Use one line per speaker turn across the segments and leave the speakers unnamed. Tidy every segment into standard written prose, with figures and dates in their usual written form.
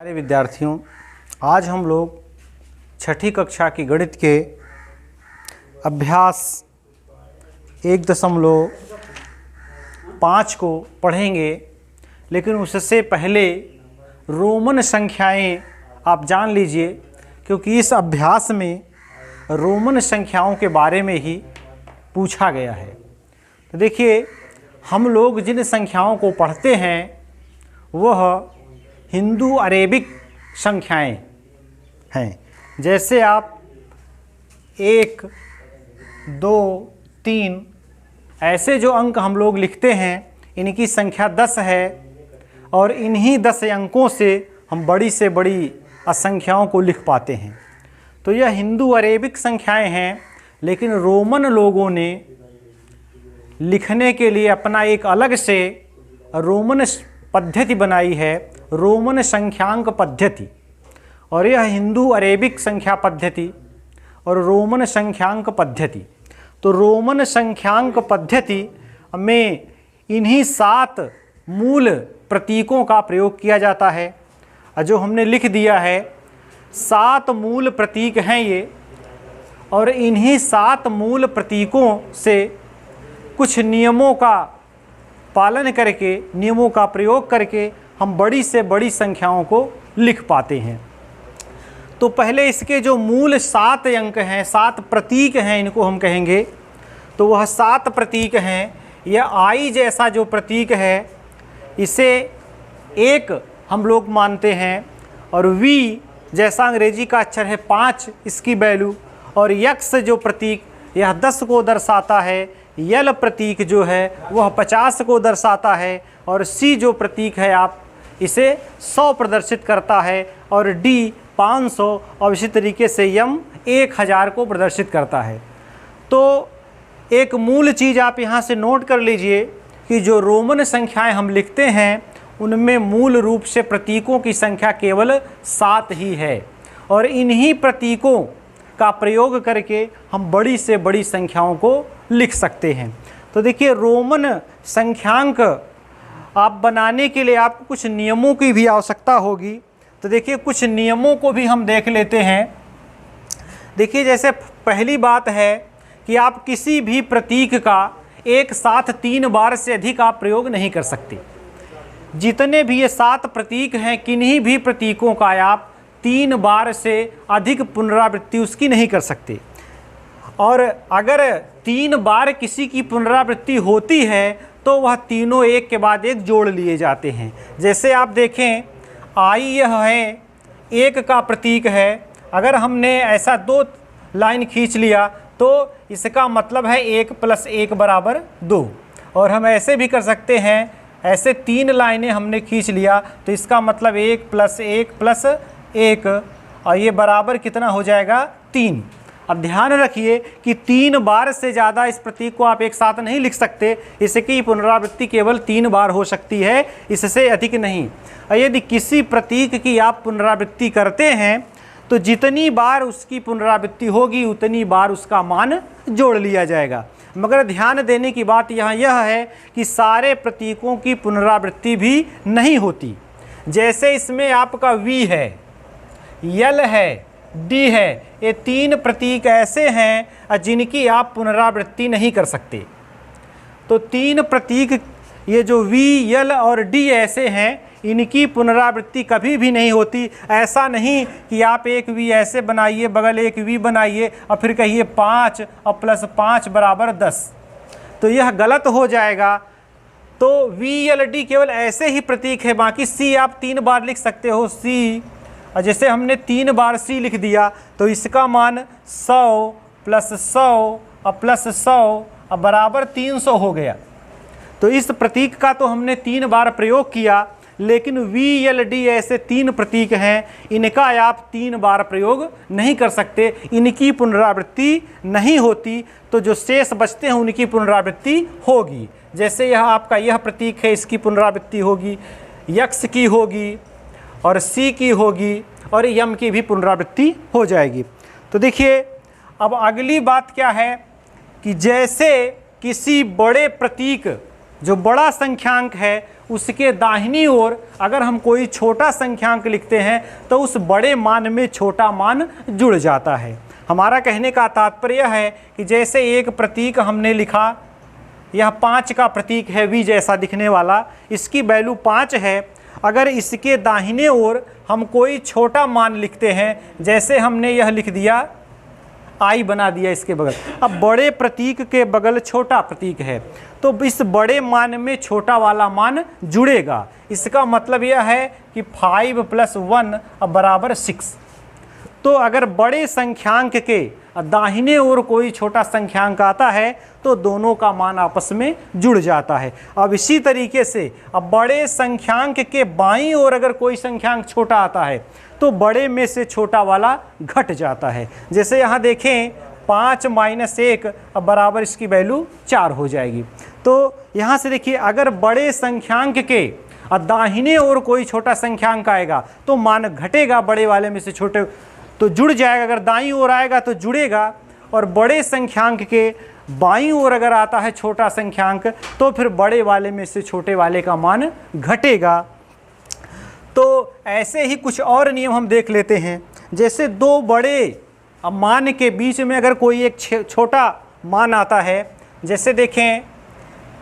विद्यार्थियों, आज हम लोग छठी कक्षा की गणित के अभ्यास 1.5 को पढ़ेंगे। लेकिन उससे पहले रोमन संख्याएं आप जान लीजिए, क्योंकि इस अभ्यास में रोमन संख्याओं के बारे में ही पूछा गया है। तो देखिए, हम लोग जिन संख्याओं को पढ़ते हैं वह हिंदू अरेबिक संख्याएं हैं। जैसे आप 1, 2, 3 ऐसे जो अंक हम लोग लिखते हैं, इनकी संख्या 10 है और इन्हीं 10 अंकों से हम बड़ी से बड़ी असंख्याओं को लिख पाते हैं। तो यह हिंदू अरेबिक संख्याएं हैं। लेकिन रोमन लोगों ने लिखने के लिए अपना एक अलग से रोमन पद्धति बनाई है, रोमन संख्यांक पद्धति। और यह हिंदू अरेबिक संख्या पद्धति और रोमन संख्यांक पद्धति। तो रोमन संख्यांक पद्धति में इन्हीं 7 मूल प्रतीकों का प्रयोग किया जाता है। जो हमने लिख दिया है, 7 मूल प्रतीक हैं ये। और इन्हीं 7 मूल प्रतीकों से कुछ नियमों का पालन करके, नियमों का प्रयोग करके हम बड़ी से बड़ी संख्याओं को लिख पाते हैं। तो पहले इसके जो मूल 7 अंक हैं, 7 प्रतीक हैं, इनको हम कहेंगे। तो वह 7 प्रतीक हैं। यह आई जैसा जो प्रतीक है, इसे 1 हम लोग मानते हैं। और वी जैसा अंग्रेजी का अक्षर है 5, इसकी वैल्यू। और यक्स जो प्रतीक, यह 10 को दर्शाता है। यल प्रतीक जो है वह 50 को दर्शाता है। और सी जो प्रतीक है, आप इसे 100 प्रदर्शित करता है। और डी 500 और इसी तरीके से यम 1000 को प्रदर्शित करता है। तो एक मूल चीज़ आप यहाँ से नोट कर लीजिए कि जो रोमन संख्याएं हम लिखते हैं उनमें मूल रूप से प्रतीकों की संख्या केवल 7 ही है। और इन्हीं प्रतीकों का प्रयोग करके हम बड़ी से बड़ी संख्याओं को लिख सकते हैं। तो देखिए, रोमन संख्यांक आप बनाने के लिए आपको कुछ नियमों की भी आवश्यकता होगी। तो देखिए, कुछ नियमों को भी हम देख लेते हैं। देखिए, जैसे पहली बात है कि आप किसी भी प्रतीक का एक साथ 3 बार से अधिक आप प्रयोग नहीं कर सकते। जितने भी ये 7 प्रतीक हैं, किन्हीं भी प्रतीकों का आप 3 बार से अधिक पुनरावृत्ति उसकी नहीं कर सकते। और अगर 3 बार किसी की पुनरावृत्ति होती है तो वह तीनों एक के बाद एक जोड़ लिए जाते हैं। जैसे आप देखें, आई यह है 1 का प्रतीक है। अगर हमने ऐसा 2 लाइन खींच लिया तो इसका मतलब है 1 + 1 = 2। और हम ऐसे भी कर सकते हैं, ऐसे 3 लाइनें हमने खींच लिया तो इसका मतलब 1 + 1 + 1 और ये बराबर कितना हो जाएगा, 3। अब ध्यान रखिए कि 3 बार से ज़्यादा इस प्रतीक को आप एक साथ नहीं लिख सकते। इसकी पुनरावृत्ति केवल 3 बार हो सकती है, इससे अधिक नहीं। और यदि किसी प्रतीक की आप पुनरावृत्ति करते हैं तो जितनी बार उसकी पुनरावृत्ति होगी उतनी बार उसका मान जोड़ लिया जाएगा। मगर ध्यान देने की बात यहाँ यह है कि सारे प्रतीकों की पुनरावृत्ति भी नहीं होती। जैसे इसमें आपका वी है, यल है, डी है, ये 3 प्रतीक ऐसे हैं जिनकी आप पुनरावृत्ति नहीं कर सकते। तो 3 प्रतीक, ये जो वी, यल और डी ऐसे हैं, इनकी पुनरावृत्ति कभी भी नहीं होती। ऐसा नहीं कि आप एक वी ऐसे बनाइए, बगल एक वी बनाइए और फिर कहिए 5 और +5 = 10, तो यह गलत हो जाएगा। तो वी, यल, डी केवल ऐसे ही प्रतीक है। बाकी सी आप 3 बार लिख सकते हो, सी। और जैसे हमने 3 बार सी लिख दिया तो इसका मान 100 + 100 और +100 बराबर 300 हो गया। तो इस प्रतीक का तो हमने 3 बार प्रयोग किया। लेकिन वी, यल, डी ऐसे 3 प्रतीक हैं, इनका आप 3 बार प्रयोग नहीं कर सकते, इनकी पुनरावृत्ति नहीं होती। तो जो शेष बचते हैं उनकी पुनरावृत्ति होगी। जैसे यह आपका यह प्रतीक है, इसकी पुनरावृत्ति होगी, यक्स की होगी और सी की होगी और यम की भी पुनरावृत्ति हो जाएगी। तो देखिए, अब अगली बात क्या है कि जैसे किसी बड़े प्रतीक जो बड़ा संख्यांक है उसके दाहिनी ओर अगर हम कोई छोटा संख्यांक लिखते हैं तो उस बड़े मान में छोटा मान जुड़ जाता है। हमारा कहने का तात्पर्य है कि जैसे एक प्रतीक हमने लिखा, यह 5 का प्रतीक है, v जैसा दिखने वाला, इसकी वैल्यू 5 है। अगर इसके दाहिने ओर हम कोई छोटा मान लिखते हैं, जैसे हमने यह लिख दिया आई बना दिया इसके बगल, अब बड़े प्रतीक के बगल छोटा प्रतीक है तो इस बड़े मान में छोटा वाला मान जुड़ेगा। इसका मतलब यह है कि 5 + 1 बराबर 6। तो अगर बड़े संख्यांक के दाहिने ओर कोई छोटा संख्यांक आता है तो दोनों का मान आपस में जुड़ जाता है। अब इसी तरीके से अब बड़े संख्यांक के बाईं ओर अगर कोई संख्यांक छोटा आता है तो बड़े में से छोटा वाला घट जाता है। जैसे यहाँ देखें 5 - 1 बराबर इसकी वैल्यू 4 हो जाएगी। तो यहाँ से देखिए अगर बड़े संख्यांक के दाहिने ओर कोई छोटा संख्यांक आएगा तो मान घटेगा, बड़े वाले में से छोटे तो जुड़ जाएगा। अगर दाईं ओर आएगा तो जुड़ेगा, और बड़े संख्यांक के बाईं ओर अगर आता है छोटा संख्यांक तो फिर बड़े वाले में से छोटे वाले का मान घटेगा। तो ऐसे ही कुछ और नियम हम देख लेते हैं। जैसे दो बड़े मान के बीच में अगर कोई एक छोटा मान आता है, जैसे देखें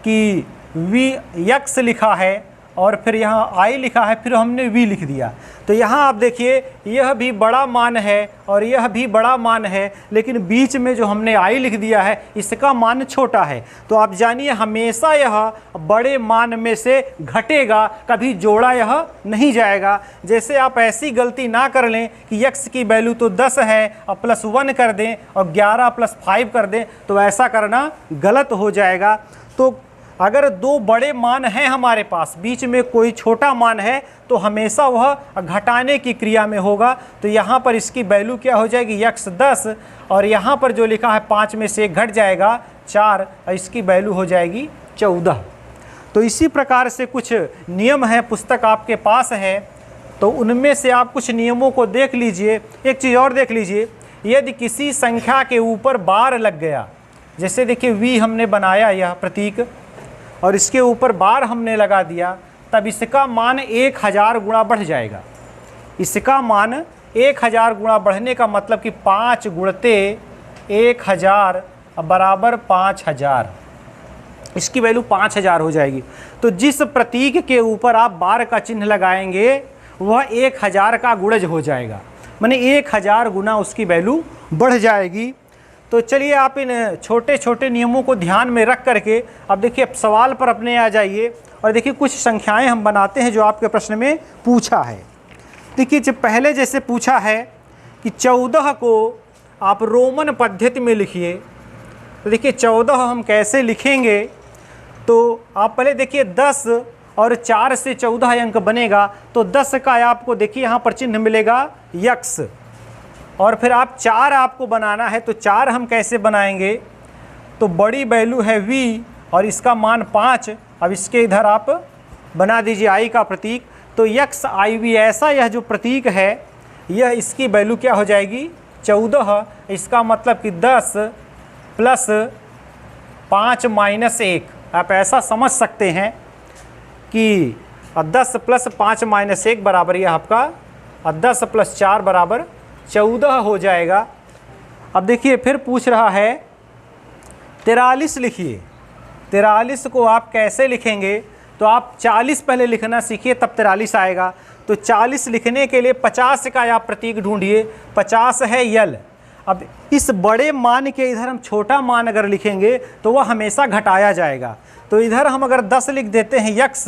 कि x लिखा है और फिर यहाँ i लिखा है, फिर हमने v लिख दिया, तो यहाँ आप देखिए यह भी बड़ा मान है और यह भी बड़ा मान है, लेकिन बीच में जो हमने i लिख दिया है इसका मान छोटा है। तो आप जानिए हमेशा यह बड़े मान में से घटेगा, कभी जोड़ा यह नहीं जाएगा। जैसे आप ऐसी गलती ना कर लें कि x की वैल्यू तो 10 है और +1 कर दें और 11 + 5 कर दें, तो ऐसा करना गलत हो जाएगा। तो अगर दो बड़े मान हैं हमारे पास, बीच में कोई छोटा मान है, तो हमेशा वह घटाने की क्रिया में होगा। तो यहाँ पर इसकी वैल्यू क्या हो जाएगी, x 10, और यहाँ पर जो लिखा है 5 में से 1 घट जाएगा 4, और इसकी वैल्यू हो जाएगी 14। तो इसी प्रकार से कुछ नियम हैं, पुस्तक आपके पास है तो उनमें से आप कुछ नियमों को देख लीजिए। एक चीज़ और देख लीजिए, यदि किसी संख्या के ऊपर बार लग गया, जैसे देखिए v हमने बनाया यह प्रतीक और इसके ऊपर बार हमने लगा दिया, तब इसका मान 1000 गुणा बढ़ जाएगा। इसका मान 1000 गुणा बढ़ने का मतलब कि 5 गुणते 1000 बराबर 5000, इसकी वैल्यू 5000 हो जाएगी। तो जिस प्रतीक के ऊपर आप बार का चिन्ह लगाएंगे वह 1000 का गुणज हो जाएगा, माने 1000 गुना उसकी वैल्यू बढ़ जाएगी। तो चलिए आप इन छोटे छोटे नियमों को ध्यान में रख करके अब देखिए सवाल पर अपने आ जाइए और देखिए कुछ संख्याएं हम बनाते हैं जो आपके प्रश्न में पूछा है। देखिए जब पहले जैसे पूछा है कि 14 को आप रोमन पद्धति में लिखिए, तो देखिए 14 हम कैसे लिखेंगे, तो आप पहले देखिए 10 और 4 से 14 अंक बनेगा, तो 10 का आपको देखिए यहाँ पर चिन्ह मिलेगा x, और फिर आप 4 आपको बनाना है, तो 4 हम कैसे बनाएंगे, तो बड़ी वैल्यू है v और इसका मान 5। अब इसके इधर आप बना दीजिए i का प्रतीक, तो x i v ऐसा यह जो प्रतीक है यह इसकी वैल्यू क्या हो जाएगी 14। इसका मतलब कि 10 + 5 - 1, आप ऐसा समझ सकते हैं कि 10 + 5 - 1 बराबर यह आपका 10 + 4 बराबर 14 हो जाएगा। अब देखिए फिर पूछ रहा है 43 लिखिए। 43 को आप कैसे लिखेंगे, तो आप 40 पहले लिखना सीखिए तब 43 आएगा। तो 40 लिखने के लिए 50 का आप प्रतीक ढूंढिए, 50 है यल। अब इस बड़े मान के इधर हम छोटा मान अगर लिखेंगे तो वह हमेशा घटाया जाएगा। तो इधर हम अगर 10 लिख देते हैं x,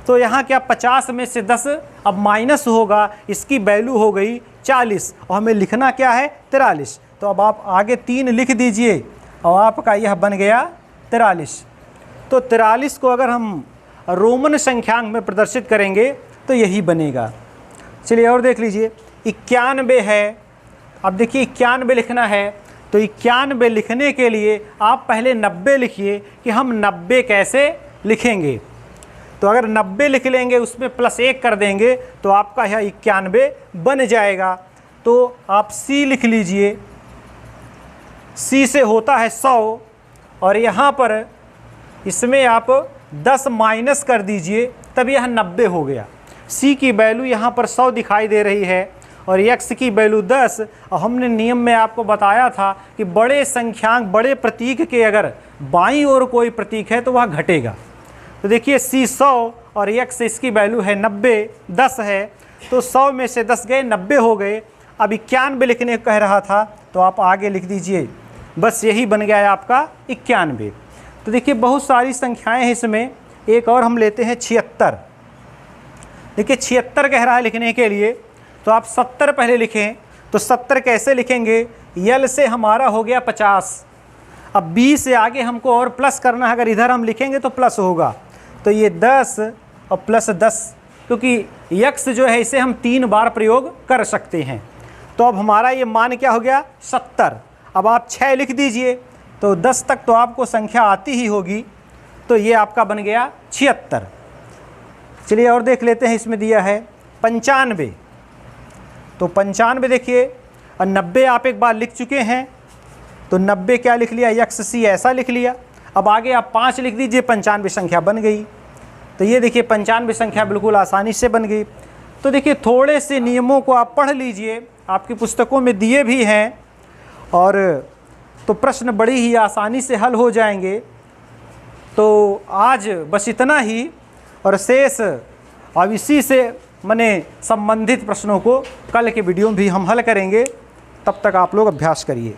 तो यहाँ क्या 50 में से 10 अब माइनस होगा, इसकी वैल्यू हो गई 40 और हमें लिखना क्या है 43। तो अब आप आगे 3 लिख दीजिए और आपका यह बन गया 43। तो 43 को अगर हम रोमन संख्यांक में प्रदर्शित करेंगे तो यही बनेगा। चलिए और देख लीजिए 91 है। अब देखिए 91 लिखना है, तो 91 लिखने के लिए आप पहले 90 लिखिए कि हम 90 कैसे लिखेंगे। तो अगर 90 लिख लेंगे उसमें +1 कर देंगे तो आपका यह 91 बन जाएगा। तो आप C लिख लीजिए, C से होता है 100 और यहाँ पर इसमें आप 10 माइनस कर दीजिए, तब यह 90 हो गया। c की वैल्यू यहाँ पर 100 दिखाई दे रही है और x की वैल्यू 10। और हमने नियम में आपको बताया था कि बड़े संख्यांक, बड़े प्रतीक के अगर बाईं ओर कोई प्रतीक है तो वह घटेगा। तो देखिए c 100 और x इसकी वैल्यू है 90, 10 है, तो 100 में से 10 गए, 90 हो गए। अब 91 लिखने को कह रहा था, तो आप आगे लिख दीजिए, बस यही बन गया है आपका 91। तो देखिए बहुत सारी संख्याएं हैं इसमें। एक और हम लेते हैं 76। देखिए 76 कह रहा है लिखने के लिए, तो आप 70 पहले लिखें। तो 70 कैसे लिखेंगे, यल से हमारा हो गया 50। अब 20 से आगे हमको और प्लस करना है, अगर इधर हम लिखेंगे तो प्लस होगा, तो ये 10 और प्लस 10, क्योंकि यक्स जो है इसे हम 3 बार प्रयोग कर सकते हैं। तो अब हमारा ये मान क्या हो गया, 70। अब आप 6 लिख दीजिए, तो 10 तक तो आपको संख्या आती ही होगी, तो ये आपका बन गया 76। चलिए और देख लेते हैं, इसमें दिया है 95। तो 95 देखिए, और 90 आप एक बार लिख चुके हैं, तो 90 क्या लिख लिया, यक्स सी ऐसा लिख लिया। अब आगे आप 5 लिख दीजिए, 95 संख्या बन गई। तो ये देखिए 95 संख्या बिल्कुल आसानी से बन गई। तो देखिए थोड़े से नियमों को आप पढ़ लीजिए, आपकी पुस्तकों में दिए भी हैं, और तो प्रश्न बड़ी ही आसानी से हल हो जाएंगे। तो आज बस इतना ही, और शेष अब इसी से माने संबंधित प्रश्नों को कल के वीडियो में भी हम हल करेंगे। तब तक आप लोग अभ्यास करिए।